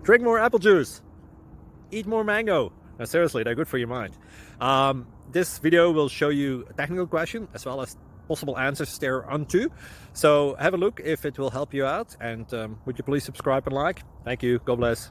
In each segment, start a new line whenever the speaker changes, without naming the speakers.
Drink more apple juice. Eat more mango. No, seriously, they're good for your mind. This video will show you a technical question as well as possible answers thereunto. So have a look if it will help you out, and would you please subscribe and like? Thank you. God bless.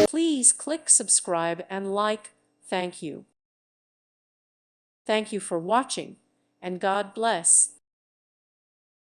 Please click subscribe and like. Thank you. Thank you for watching, and God bless.